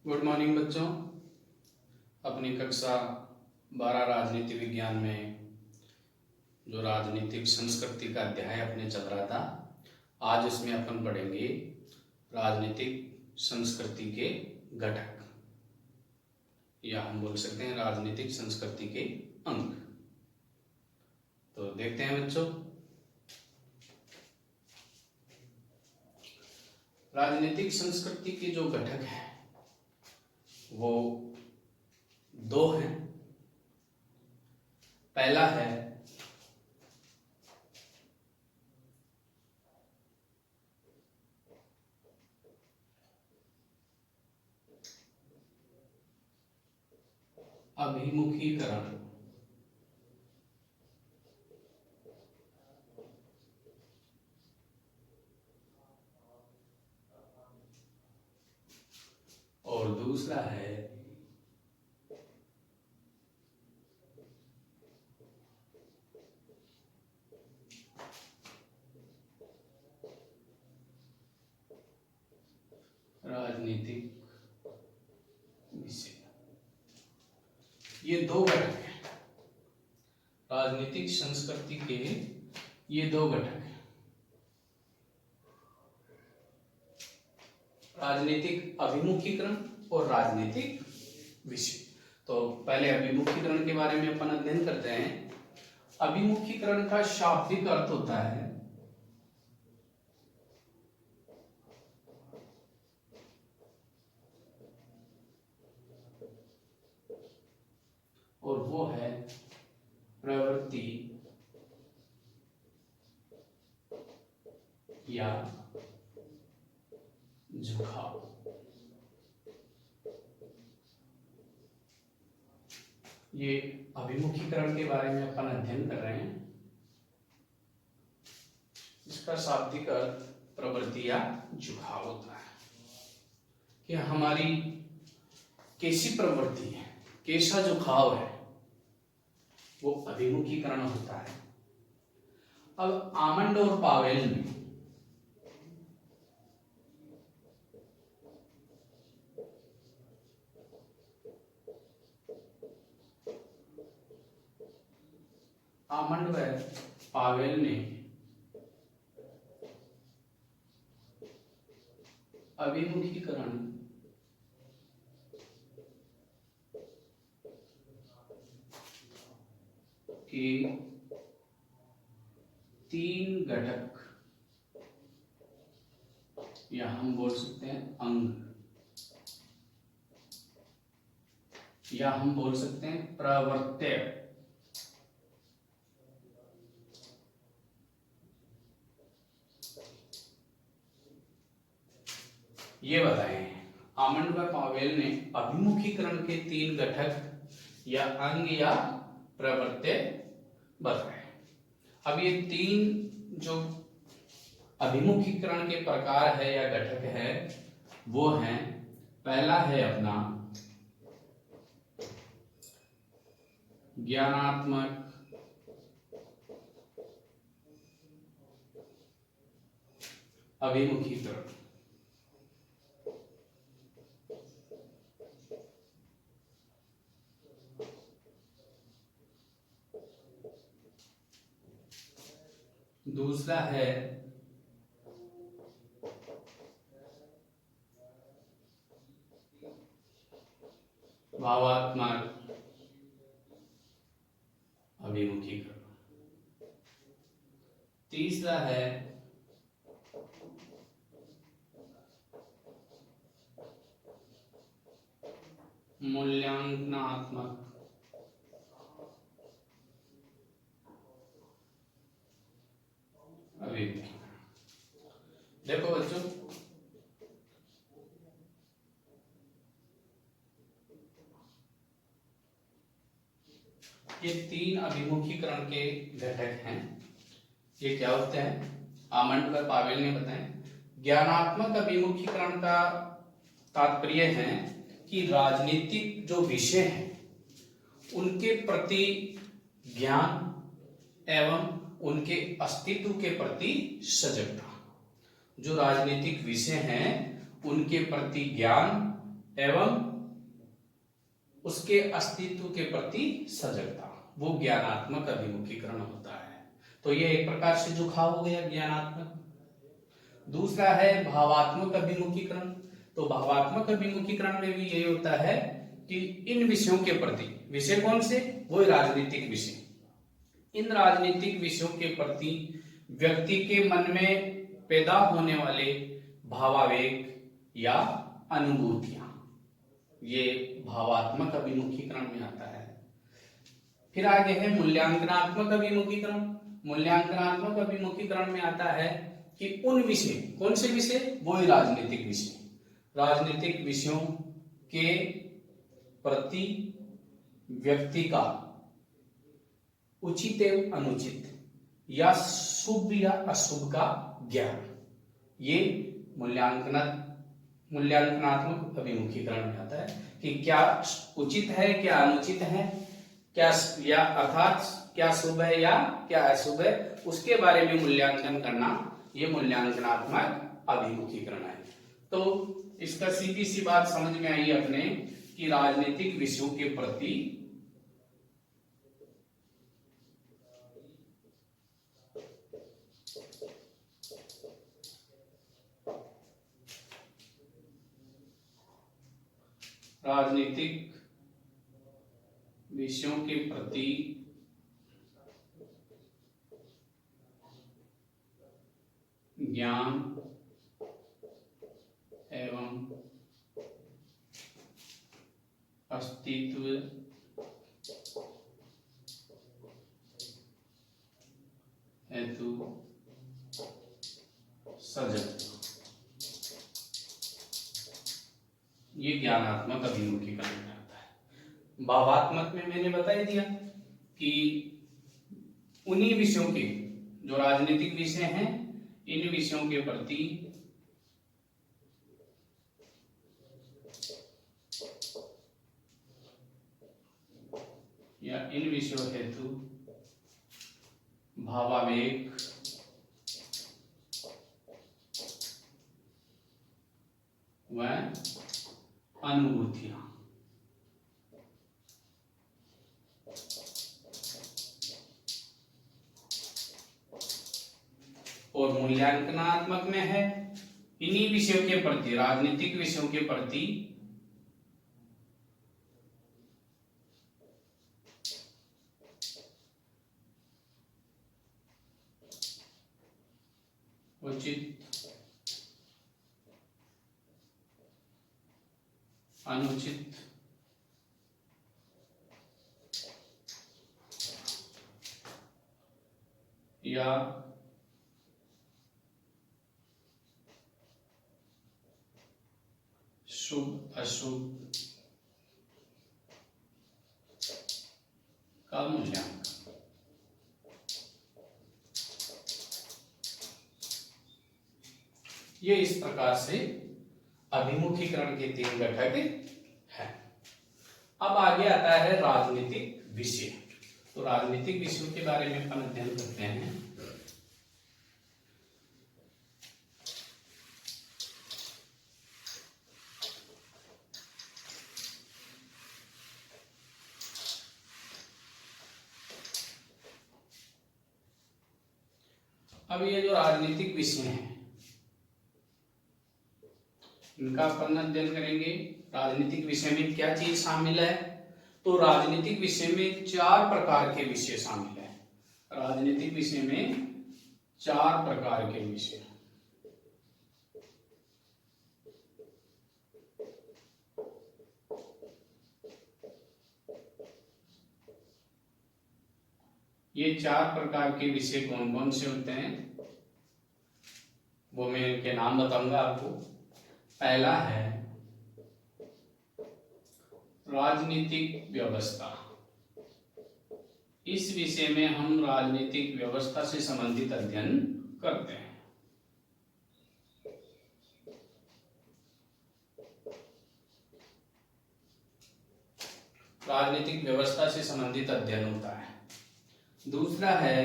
Good morning बच्चों। अपनी कक्षा 12 राजनीति विज्ञान में जो राजनीतिक संस्कृति का अध्याय अपने चल रहा था, आज इसमें अपन पढ़ेंगे राजनीतिक संस्कृति के घटक, या हम बोल सकते हैं राजनीतिक संस्कृति के अंग। तो देखते हैं बच्चों, राजनीतिक संस्कृति के जो घटक हैं वो दो हैं। पहला है अभिमुखीकरण, और दूसरा है राजनीतिक विषय। ये दो घटक हैं राजनीतिक संस्कृति के, ये दो घटक हैं, राजनीतिक अभिमुखीकरण और राजनीतिक विषय। तो पहले अभिमुखीकरण के बारे में अपन अध्ययन करते हैं। अभिमुखीकरण का शाब्दिक अर्थ होता है और वो है प्रवृत्ति या झुकाव। ये अभिमुखीकरण के बारे में अपन अध्ययन कर रहे हैं। इसका शाब्दिक अर्थ प्रवृत्ति या झुकाव होता है कि हमारी कैसी प्रवृत्ति है, कैसा झुकाव है, वो अभिमुखीकरण होता है। अब आमंड और पावेल ने अभिमुखीकरण के तीन घटक, या हम बोल सकते हैं अंग, या हम बोल सकते हैं प्रवर्त्य, ये बताए हैं। आमंड व पावेल ने अभिमुखीकरण के तीन घटक या अंग या प्रवर्त्य बताए। अब ये तीन जो अभिमुखीकरण के प्रकार है या घटक है वो हैं, पहला है अपना ज्ञानात्मक अभिमुखीकरण, दूसरा है भावात्मक अभिमुखीकरण, तीसरा है मूल्यांकनात्मक अभिमुखीकरण। देखो बच्चों, ये तीन अभिमुखीकरण के घटक हैं। ये क्या होते हैं? आमंड व पावेल ने बताया। ज्ञानात्मक अभिमुखीकरण का तात्पर्य है कि राजनीतिक जो विषय हैं उनके प्रति ज्ञान एवं उनके अस्तित्व के प्रति सजगता। जो राजनीतिक विषय हैं उनके प्रति ज्ञान एवं उसके अस्तित्व के प्रति सजगता, वो ज्ञानात्मक अभिमुखीकरण होता है। तो ये एक प्रकार से झुकाव हो गया ज्ञानात्मक। दूसरा है भावात्मक अभिमुखीकरण। तो भावात्मक अभिमुखीकरण में भी यही होता है कि इन विषयों के प्रति, विषय कौन से, वो राजनीतिक विषय, इन राजनीतिक विषयों के प्रति व्यक्ति के मन में पैदा होने वाले भावावेग या अनुभूतियां, ये भावात्मक अभिमुखीकरण में आता है। फिर आगे है मूल्यांकनात्मक अभिमुखीकरण। मूल्यांकनात्मक अभिमुखीकरण में आता है कि उन विषय, कौन से विषय, वो ही राजनीतिक विषय, राजनीतिक विषयों के प्रति व्यक्ति का उचित एवं अनुचित या शुभ या अशुभ का ज्ञान, ये मूल्यांकनात्मक अभिमुखीकरण में आता है कि क्या उचित है, क्या अनुचित है, क्या या अर्थात क्या शुभ है या क्या अशुभ है, उसके बारे में मूल्यांकन करना, ये मूल्यांकनात्मक अभिमुखीकरण है। तो इसका सीधी सी बात समझ में आई अपने कि राजनीतिक विषयों के प्रति राजनीतिक विषयों के प्रति ज्ञान एवं अस्तित्व हेतु सजगता, ये ज्ञानात्मक अभिमुखीकरण में आता है। भावात्मक में मैंने बता ही दिया कि उन्हीं विषयों के, जो राजनीतिक विषय हैं, इन विषयों के प्रति या इन विषयों हेतु भावावेग व अनुभूतियां, और मूल्यांकनात्मक में है इन्हीं विषयों के प्रति, राजनीतिक विषयों के प्रति उचित अनुचित या शुभ अशुभ का मूल्यांकन। ये इस प्रकार से अभिमुखीकरण के 3 घटक हैं। अब आगे आता है राजनीतिक विषय। तो राजनीतिक विषयों के बारे में अपन अध्ययन करते हैं। अब ये जो राजनीतिक विषय हैं, इनका अपन अध्ययन करेंगे। राजनीतिक विषय में क्या चीज शामिल है? तो राजनीतिक विषय में 4 प्रकार के विषय शामिल है। राजनीतिक विषय में 4 प्रकार के विषय। ये 4 प्रकार के विषय कौन कौन से होते हैं, वो मैं इनके नाम बताऊंगा आपको। पहला है राजनीतिक व्यवस्था। इस विषय में हम राजनीतिक व्यवस्था से संबंधित अध्ययन करते हैं। राजनीतिक व्यवस्था से संबंधित अध्ययन होता है। दूसरा है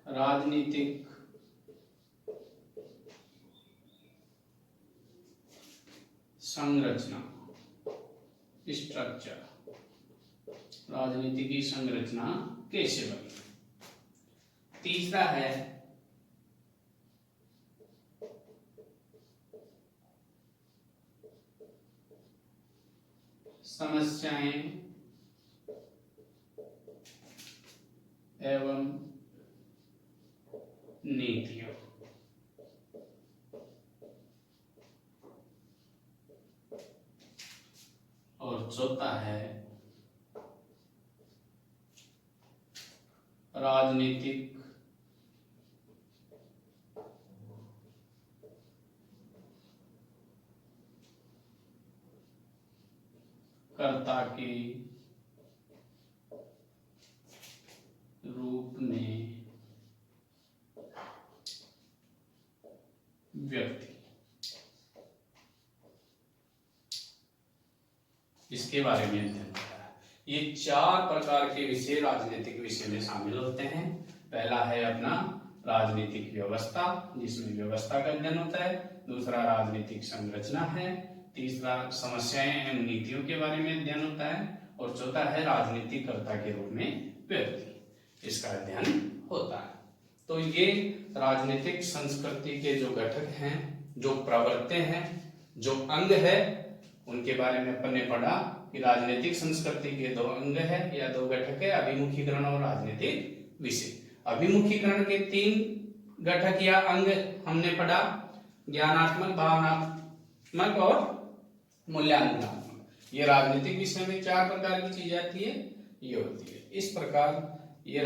राजनीतिक संरचना, स्ट्रक्चर, राजनीति की संरचना कैसे बनी। तीसरा है समस्याएं एवं नीतियां। और चौथा है राजनीतिक कर्ता के रूप में व्यक्ति। इसके बारे में अध्ययन होता है। ये 4 प्रकार के विषय राजनीतिक विषय में शामिल होते हैं। पहला है अपना राजनीतिक व्यवस्था, जिसमें व्यवस्था का अध्ययन होता है। दूसरा राजनीतिक संरचना है। तीसरा समस्याएं एवं नीतियों के बारे में अध्ययन होता है। और चौथा है राजनीतिक कर्ता के रूप में व्यक्ति, इसका अध्ययन होता है। तो ये राजनीतिक संस्कृति के जो घटक हैं, जो प्रवृत्ति हैं, जो अंग है, उनके बारे में अपन ने पढ़ा कि राजनीतिक संस्कृति के 2 अंग है या 2 घटक है, अभिमुखीकरण और राजनीतिक विषय। अभिमुखीकरण के 3 घटक या अंग हमने पढ़ा, ज्ञानात्मक, भावनात्मक और मूल्यांकनात्मक। ये राजनीतिक विषय में 4 प्रकार की चीजें आती है, ये होती है। इस प्रकार ये